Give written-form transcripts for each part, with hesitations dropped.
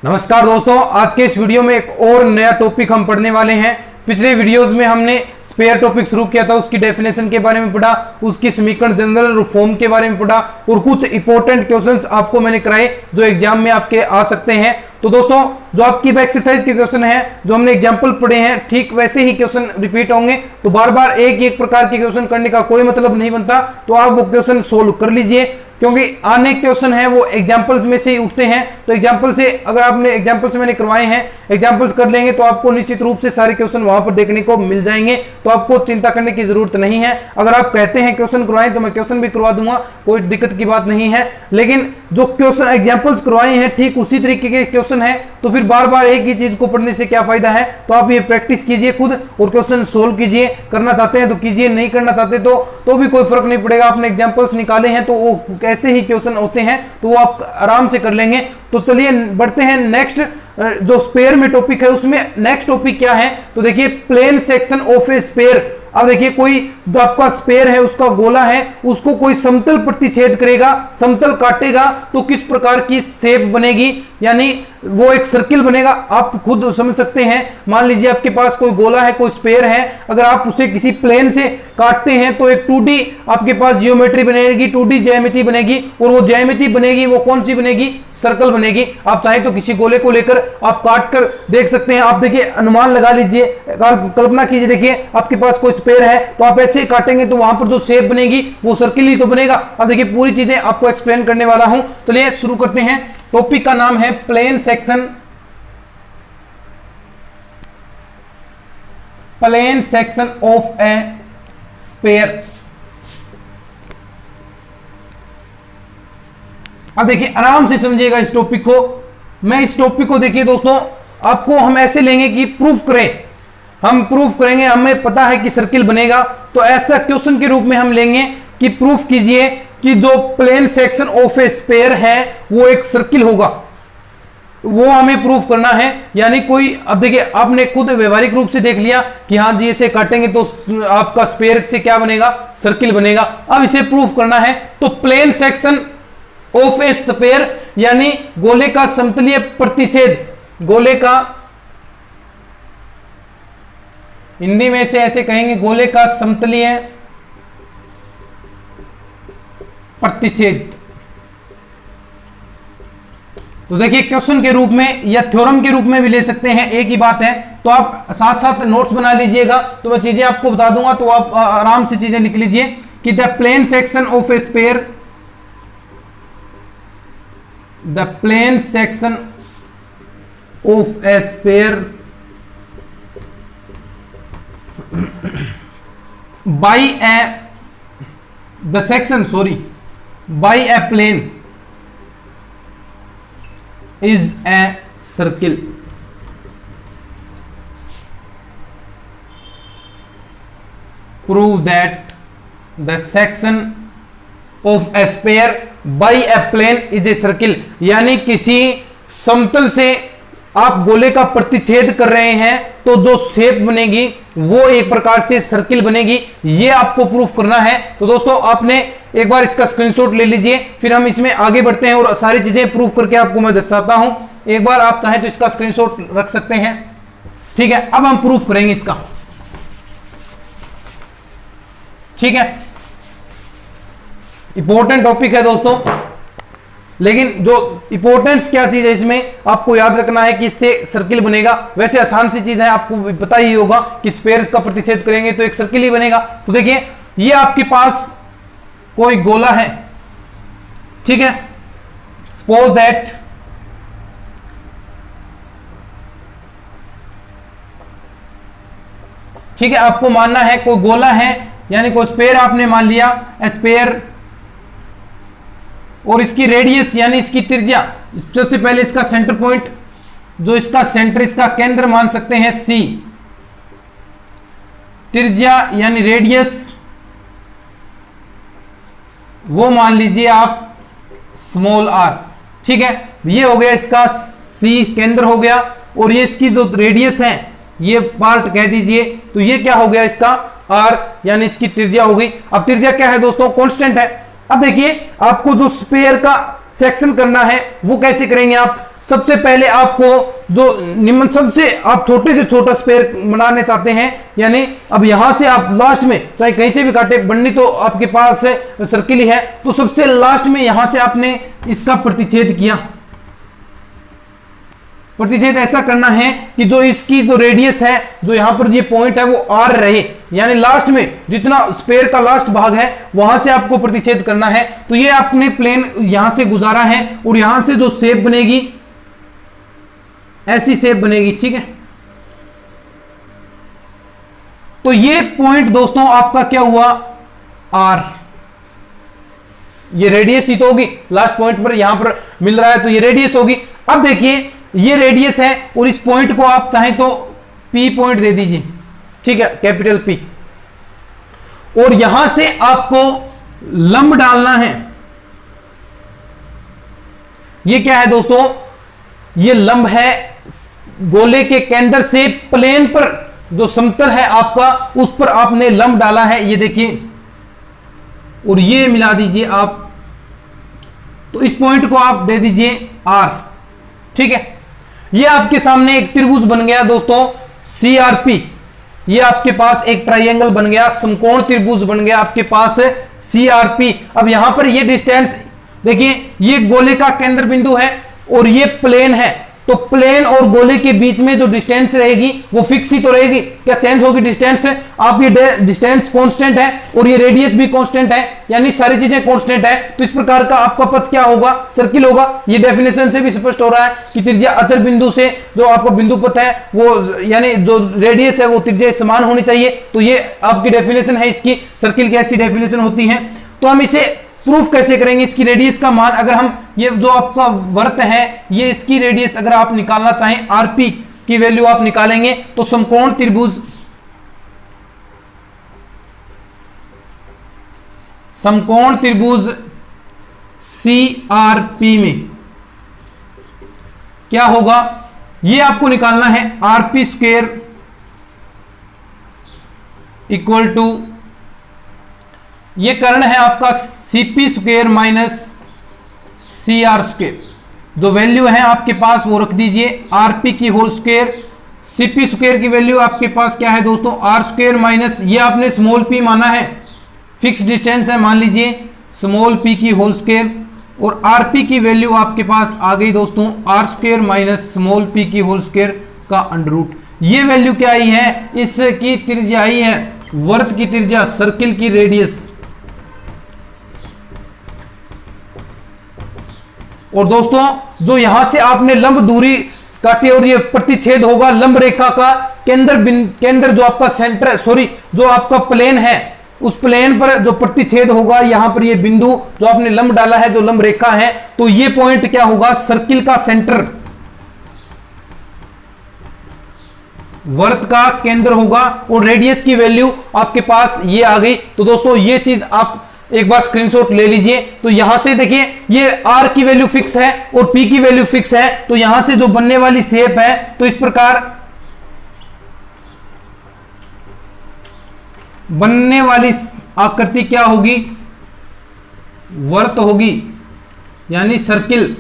नमस्कार दोस्तों, आज के इस वीडियो में एक और नया टॉपिक हम पढ़ने वाले हैं। पिछले वीडियोस में हमने स्पेयर टॉपिक शुरू किया था, उसकी डेफिनेशन के बारे में पढ़ा, उसकी समीकरण जनरल फॉर्म के बारे में पढ़ा और कुछ इंपॉर्टेंट क्वेश्चंस आपको मैंने कराए जो एग्जाम में आपके आ सकते हैं। तो दोस्तों, जो आपकी एक्सरसाइज के क्वेश्चन है, जो हमने एग्जाम्पल पढ़े हैं, ठीक वैसे ही क्वेश्चन रिपीट होंगे। तो बार बार एक प्रकार के क्वेश्चन करने का कोई मतलब नहीं बनता, तो आप वो क्वेश्चन सोल्व कर लीजिए, क्योंकि आने क्वेश्चन है वो एग्जाम्पल्स में से ही उठते हैं। तो एग्जाम्पल से अगर आपने एग्जाम्पल्स मैंने करवाए हैं, एग्जाम्पल्स कर लेंगे तो आपको निश्चित रूप से सारे क्वेश्चन वहां पर देखने को मिल जाएंगे, तो आपको चिंता करने की जरूरत नहीं है। अगर आप कहते हैं क्वेश्चन करवाएं तो मैं क्वेश्चन भी करवा दूंगा, कोई दिक्कत की बात नहीं है। लेकिन जो क्वेश्चन एग्जाम्पल्स करवाए हैं ठीक उसी तरीके के क्वेश्चन है, तो फिर बार बार एक ही चीज को पढ़ने से क्या फायदा है। तो आप ये प्रैक्टिस कीजिए खुद और क्वेश्चन सोल्व कीजिए। करना चाहते हैं तो कीजिए, नहीं करना चाहते तो भी कोई फर्क नहीं पड़ेगा। आपने एग्जाम्पल्स निकाले हैं तो वो कैसे ही क्वेश्चन होते हैं तो वो आप आराम से कर लेंगे। तो चलिए बढ़ते हैं नेक्स्ट, जो स्पेयर में टॉपिक है उसमें नेक्स्ट टॉपिक क्या है। तो देखिए, plane section of a sphere. अब देखिए, कोई जो आपका स्पेयर है उसका गोला है, उसको कोई समतल प्रतिच्छेद करेगा, समतल काटेगा तो किस प्रकार की शेप बनेगी, यानी वो एक सर्किल बनेगा। आप खुद समझ सकते हैं। मान लीजिए आपके पास कोई गोला है, कोई स्पेयर है, अगर आप उसे किसी प्लेन से काटते हैं तो एक 2D आपके पास जियोमेट्री बनेगी, 2D ज्यामिति बनेगी, और वो ज्यामिति बनेगी वो कौन सी बनेगी? सर्कल बनेगी। आप चाहे तो किसी गोले को लेकर आप काट कर देख सकते हैं। आप देखिए, अनुमान लगा लीजिए, कल्पना कीजिए, देखिए आपके पास कोई स्पेयर है तो आप ऐसे काटेंगे तो वहां पर जो शेप बनेगी वो सर्किल ही तो बनेगा। अब देखिए, पूरी चीजें आपको एक्सप्लेन करने वाला हूं। चलिए शुरू करते हैं। टॉपिक का नाम है plane section of a sphere. अब देखिए, आराम से समझिएगा इस टॉपिक को। मैं इस टॉपिक को देखिए दोस्तों, आपको हम ऐसे लेंगे कि प्रूफ करें, हम प्रूफ करेंगे। हमें पता है कि सर्किल बनेगा, तो ऐसा क्वेश्चन के रूप में हम लेंगे कि प्रूफ कीजिए कि जो plane section of a sphere है वो एक सर्किल होगा। वो हमें प्रूफ करना है। यानी कोई, अब देखिए आपने खुद व्यवहारिक रूप से देख लिया कि हाँ जी इसे काटेंगे तो आपका स्पेयर से क्या बनेगा? सर्किल बनेगा। अब इसे प्रूफ करना है तो plane section of a sphere यानी गोले का समतलीय प्रतिच्छेद, गोले का, हिंदी में से ऐसे कहेंगे, गोले का समतलीय प्रतिच्छेद। तो देखिए, क्वेश्चन के रूप में या थ्योरम के रूप में भी ले सकते हैं, एक ही बात है। तो आप साथ साथ नोट्स बना लीजिएगा, तो मैं चीजें आपको बता दूंगा, तो आप आराम से चीजें लिख लीजिए कि the plane section of a sphere, the plane section of a sphere by a the section by a plane is a circle। Prove that the section of a sphere by a plane is a circle। यानी किसी समतल से आप गोले का प्रतिच्छेद कर रहे हैं तो जो शेप बनेगी वो एक प्रकार से सर्किल बनेगी। ये आपको प्रूफ करना है। तो दोस्तों, आपने एक बार इसका स्क्रीनशॉट ले लीजिए, फिर हम इसमें आगे बढ़ते हैं और सारी चीजें प्रूफ करके आपको मैं दर्शाता हूं। एक बार आप चाहें तो इसका स्क्रीनशॉट रख सकते हैं। ठीक है, अब हम प्रूफ करेंगे इसका। ठीक है, इंपॉर्टेंट टॉपिक है दोस्तों, लेकिन जो इंपॉर्टेंस क्या चीज है इसमें आपको याद रखना है कि इससे सर्किल बनेगा। वैसे आसान सी चीज है, आपको पता ही होगा कि स्पेयर का प्रतिच्छेद करेंगे तो एक सर्किल ही बनेगा। तो देखिए, ये आपके पास कोई गोला है, ठीक है, सपोज दैट ठीक है, आपको मानना है कोई गोला है, यानी कोई स्पेयर आपने मान लिया स्पेयर, और इसकी रेडियस यानी इसकी त्रिज्या, सबसे पहले इसका सेंटर पॉइंट, जो इसका सेंटर, इसका केंद्र मान सकते हैं C, त्रिज्या यानी रेडियस वो मान लीजिए आप स्मॉल r। ठीक है, ये हो गया इसका C केंद्र हो गया, और ये इसकी जो रेडियस है ये पार्ट कह दीजिए, तो ये क्या हो गया इसका r, यानी इसकी त्रिज्या हो गई। अब त्रिज्या क्या है दोस्तों? कांस्टेंट है। अब देखिए, आपको जो स्पेयर का सेक्शन करना है वो कैसे करेंगे आप? सबसे पहले आपको जो निम्न सबसे आप छोटे से छोटा स्पेयर बनाने चाहते हैं, यानी अब यहां से आप लास्ट में चाहे कहीं से भी काटे, बननी तो आपके पास सर्किल ही है, तो सबसे लास्ट में यहां से आपने इसका प्रतिच्छेद किया। प्रतिच्छेद ऐसा करना है कि जो इसकी जो रेडियस है, जो यहां पर ये पॉइंट है वो आर रहे, यानी लास्ट में जितना स्पेयर का लास्ट भाग है वहां से आपको प्रतिच्छेद करना है। तो ये आपने प्लेन यहां से गुजारा है और यहां से जो शेप बनेगी ऐसी शेप बनेगी, ठीक है। तो ये पॉइंट दोस्तों आपका क्या हुआ, आर। ये रेडियस ही तो होगी, लास्ट पॉइंट पर यहां पर मिल रहा है तो ये रेडियस होगी। अब देखिए ये रेडियस है और इस पॉइंट को आप चाहें तो पी पॉइंट दे दीजिए, ठीक है, कैपिटल पी। और यहां से आपको लंब डालना है। ये क्या है दोस्तों, ये लंब है गोले के केंद्र से प्लेन पर, जो समतल है आपका उस पर आपने लंब डाला है, ये देखिए, और ये मिला दीजिए आप। तो इस पॉइंट को आप दे दीजिए आर, ठीक है। ये आपके सामने एक त्रिभुज बन गया दोस्तों, CRP। ये आपके पास एक ट्राइंगल बन गया, समकोण त्रिभुज बन गया आपके पास CRP। अब यहां पर ये डिस्टेंस देखिए, ये गोले का केंद्र बिंदु है और ये प्लेन है, तो प्लेन और गोले के बीच में जो डिस्टेंस रहेगी वो फिक्स ही तो रहेगी, क्या चेंज होगी डिस्टेंस? आप ये डिस्टेंस कांस्टेंट है और ये रेडियस भी कांस्टेंट है, यानी सारी चीजें कांस्टेंट है। तो इस प्रकार का आपका पथ क्या होगा, सर्किल होगा। ये डेफिनेशन से भी स्पष्ट हो रहा है कि त्रिज्या अचल बिंदु से जो आपका बिंदु पथ है वो, यानी जो रेडियस है वो त्रिज्या समान होनी चाहिए। तो ये आपकी डेफिनेशन है इसकी, सर्किल की ऐसी डेफिनेशन होती है। तो हम इसे प्रूफ कैसे करेंगे, इसकी रेडियस का मान अगर हम, ये जो आपका वर्त है ये इसकी रेडियस अगर आप निकालना चाहें, आरपी की वैल्यू आप निकालेंगे तो समकोण त्रिभुज, समकोण त्रिभुज CRP में क्या होगा, ये आपको निकालना है आरपी स्क्वायर इक्वल टू, ये कर्ण है आपका CP square minus CR square. जो वैल्यू है आपके पास वो रख दीजिए, RP की होल स्क्वायर, CP स्क्वायर की वैल्यू आपके पास क्या है दोस्तों, R स्क्वायर माइनस, ये आपने स्मॉल p माना है, फिक्स डिस्टेंस है मान लीजिए, स्मॉल p की होल स्क्वायर, और RP की वैल्यू आपके पास आ गई दोस्तों R square minus small p की होल स्क्वायर का अंडर रूट। ये वैल्यू क्या आई है, इसकी त्रिज्या आई है, वर्त की त्रिज्या, सर्किल की रेडियस। और दोस्तों जो यहां से आपने लंब दूरी काटी और ये प्रतिच्छेद होगा लंब रेखा का केंद्र जो आपका सेंटर, सॉरी जो आपका प्लेन है, उस प्लेन पर जो प्रतिच्छेद होगा, यहां पर ये बिंदु जो आपने लंब डाला है, जो लंब रेखा है, तो ये पॉइंट क्या होगा, सर्किल का सेंटर, वर्त का केंद्र होगा। और रेडियस की वैल्यू आपके पास ये आ गई। तो दोस्तों ये चीज आप एक बार स्क्रीनशॉट ले लीजिए। तो यहां से देखिए ये R की वैल्यू फिक्स है और P की वैल्यू फिक्स है, तो यहां से जो बनने वाली शेप है, तो इस प्रकार बनने वाली आकृति क्या होगी, वर्त होगी, यानी सर्किल।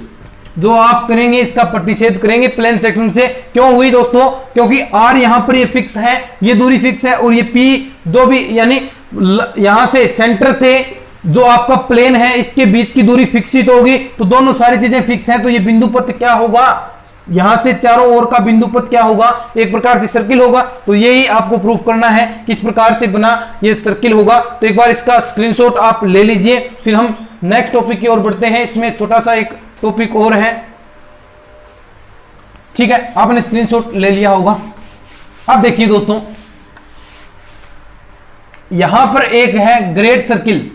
जो आप करेंगे इसका प्रतिच्छेद करेंगे प्लेन सेक्शन से। क्यों हुई दोस्तों, क्योंकि R यहां पर ये फिक्स है, ये दूरी फिक्स है, और ये P जो भी, यानी यहां से सेंटर से जो आपका प्लेन है इसके बीच की दूरी फिक्स ही तो होगी। तो दोनों सारी चीजें फिक्स हैं, तो ये बिंदु पथ क्या होगा, यहां से चारों ओर का बिंदु पथ क्या होगा, एक प्रकार से सर्किल होगा। तो यही आपको प्रूफ करना है, किस प्रकार से बना ये सर्किल होगा। तो एक बार इसका स्क्रीनशॉट आप ले लीजिए, फिर हम नेक्स्ट टॉपिक की ओर बढ़ते हैं। इसमें छोटा सा एक टॉपिक और है, ठीक है, आपने स्क्रीनशॉट ले लिया होगा। अब देखिए दोस्तों, यहां पर एक है ग्रेट सर्किल,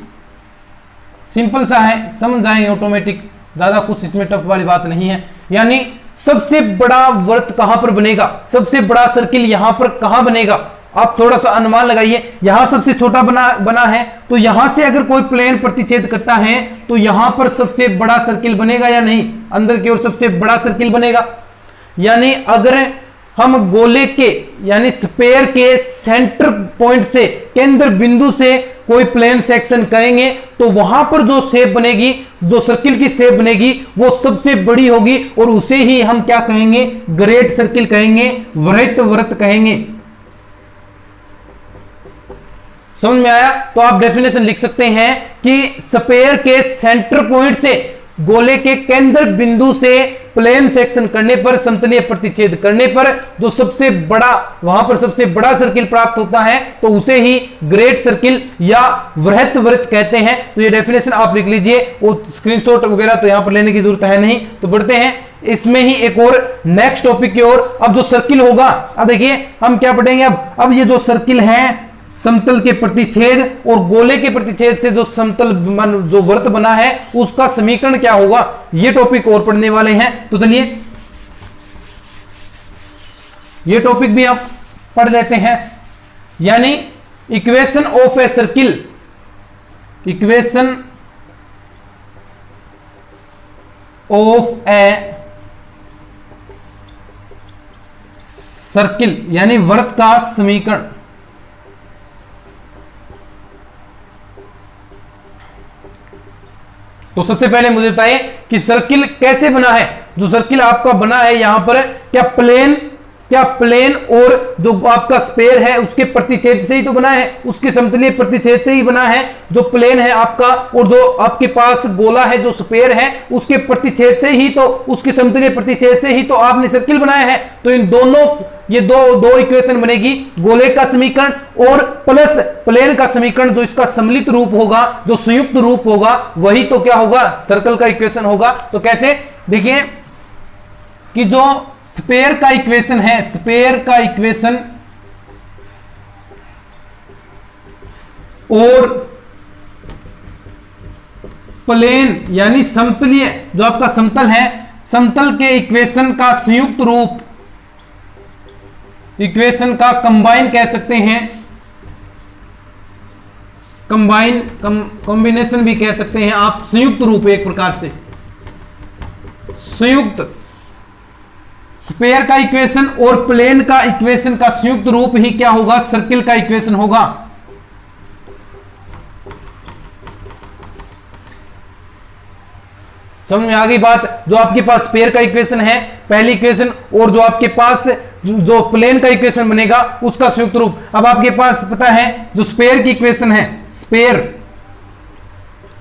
सिंपल सा है, समझ जाएंगे ऑटोमेटिक, ज्यादा कुछ इसमें टफ वाली बात नहीं है। यानी सबसे बड़ा वर्त कहां पर बनेगा, सबसे बड़ा सर्किल यहां पर कहां बनेगा, आप थोड़ा सा अनुमान लगाइए। यहां सबसे छोटा बना है, तो यहां से अगर कोई प्लेन प्रतिच्छेद करता है तो यहां पर सबसे बड़ा सर्किल बनेगा या नहीं, अंदर की ओर सबसे बड़ा सर्किल बनेगा। यानी अगर हम गोले के यानी स्पेयर के सेंटर पॉइंट से, केंद्र बिंदु से कोई प्लेन सेक्शन करेंगे तो वहां पर जो शेप बनेगी, जो सर्किल की शेप बनेगी वो सबसे बड़ी होगी और उसे ही हम क्या कहेंगे, ग्रेट सर्किल कहेंगे, वृत्त वृत्त कहेंगे। समझ में आया? तो आप डेफिनेशन लिख सकते हैं कि स्पेयर के सेंटर पॉइंट से, गोले के केंद्र बिंदु से प्लेन सेक्शन करने पर, समतलीय प्रतिच्छेद करने पर जो सबसे बड़ा, वहां पर सबसे बड़ा सर्किल प्राप्त होता है तो उसे ही ग्रेट सर्किल या वृत्त वृत्त कहते हैं। तो ये डेफिनेशन आप लिख लीजिए, वो स्क्रीनशॉट वगैरह तो यहां पर लेने की जरूरत है नहीं। तो बढ़ते हैं इसमें ही एक और नेक्स्ट टॉपिक की ओर। अब जो सर्किल होगा, अब देखिए हम क्या पढ़ेंगे। अब ये जो सर्किल है, समतल के प्रतिच्छेद और गोले के प्रतिच्छेद से जो समतल जो वृत्त बना है उसका समीकरण क्या होगा, ये टॉपिक और पढ़ने वाले हैं। तो चलिए ये टॉपिक भी आप पढ़ लेते हैं, यानी equation of a circle, equation of a circle यानी वृत्त का समीकरण। तो सबसे पहले मुझे बताइए कि सर्किल कैसे बना है। जो सर्किल आपका बना है यहां पर, क्या प्लेन और जो आपका स्पेयर है उसके प्रतिच्छेद से ही तो बना है, उसके समतलीय प्रतिच्छेद से ही बना है। जो प्लेन है आपका और जो आपके पास गोला है, जो स्पेयर है, उसके प्रतिच्छेद से ही तो, उसके समतलीय प्रतिच्छेद से ही तो आपने सर्किल बनाया है। तो इन दोनों, ये दो इक्वेशन बनेगी, गोले का समीकरण और प्लस प्लेन का समीकरण। जो इसका सम्मिलित रूप होगा, जो संयुक्त रूप होगा, वही तो क्या होगा, सर्कल का इक्वेशन होगा। तो कैसे, देखिए कि जो स्पेयर का इक्वेशन है, स्पेयर का इक्वेशन और प्लेन यानी समतलीय, जो आपका समतल है, समतल के इक्वेशन का संयुक्त रूप, इक्वेशन का कंबाइन कह सकते हैं, कंबाइन, कॉम्बिनेशन भी कह सकते हैं आप, संयुक्त रूप एक प्रकार से, संयुक्त स्पेयर का इक्वेशन और प्लेन का इक्वेशन का संयुक्त रूप ही क्या होगा, सर्किल का इक्वेशन होगा। समझ में आ गई बात? जो आपके पास स्पेयर का इक्वेशन है, पहली इक्वेशन, और जो आपके पास जो प्लेन का इक्वेशन बनेगा उसका संयुक्त रूप। अब आपके पास पता है जो स्पेयर की इक्वेशन है, sphere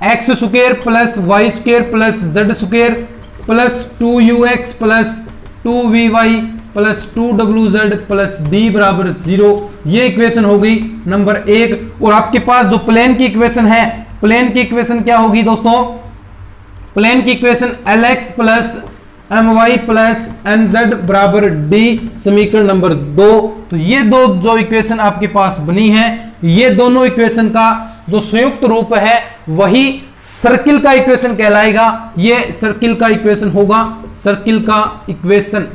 x square plus y square plus z square plus 2ux plus 2vy plus 2wz plus d बराबर 0, ये इक्वेशन हो गई नंबर 1। और आपके पास जो प्लेन की इक्वेशन है, प्लेन की इक्वेशन क्या होगी दोस्तों, प्लेन की equation lx plus my plus nz बराबर d, समीकरण नंबर 2। तो ये दो जो इक्वेशन आपके पास बनी है, ये दोनों इक्वेशन का जो संयुक्त रूप है वही सर्किल का इक्वेशन कहलाएगा। ये सर्किल का इक्वेशन होगा, सर्किल का इक्वेशन।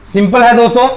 सिंपल है दोस्तों।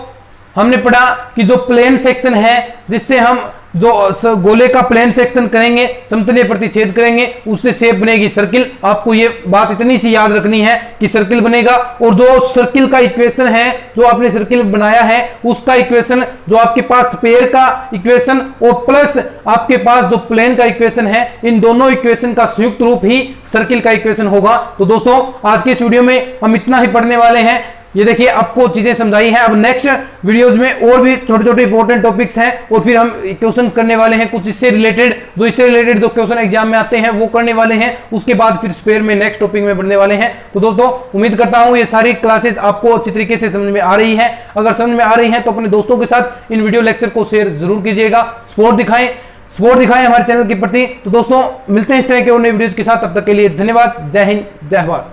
हमने पढ़ा कि जो प्लेन सेक्शन है, जिससे हम जो गोले का प्लेन सेक्शन करेंगे, समतलीय प्रतिच्छेद करेंगे, उससे शेप बनेगी सर्किल। आपको ये बात इतनी सी याद रखनी है कि सर्किल बनेगा। और जो सर्किल का इक्वेशन है, जो आपने सर्किल बनाया है, उसका इक्वेशन जो आपके पास स्पेयर का इक्वेशन और प्लस आपके पास जो प्लेन का इक्वेशन है, इन दोनों इक्वेशन का संयुक्त रूप ही सर्किल का इक्वेशन होगा। तो दोस्तों आज के इस वीडियो में हम इतना ही पढ़ने वाले हैं। ये देखिए आपको चीजें समझाई हैं। अब नेक्स्ट वीडियोस में और भी छोटे छोटे इंपॉर्टेंट टॉपिक्स हैं और फिर हम क्वेश्चंस करने वाले हैं कुछ इससे रिलेटेड, जो क्वेश्चन एग्जाम में आते हैं वो करने वाले हैं। उसके बाद फिर स्पेयर में नेक्स्ट टॉपिक में बढ़ने वाले हैं। तो दोस्तों उम्मीद करता हूं ये सारी क्लासेस आपको अच्छी तरीके से समझ में आ रही है। अगर समझ में आ रही है तो अपने दोस्तों के साथ इन वीडियो लेक्चर को शेयर जरूर कीजिएगा। सपोर्ट दिखाएं हमारे चैनल के प्रति। तो दोस्तों मिलते हैं इस तरह के और नए वीडियोज के साथ। तब तक के लिए धन्यवाद। जय हिंद, जय भारत।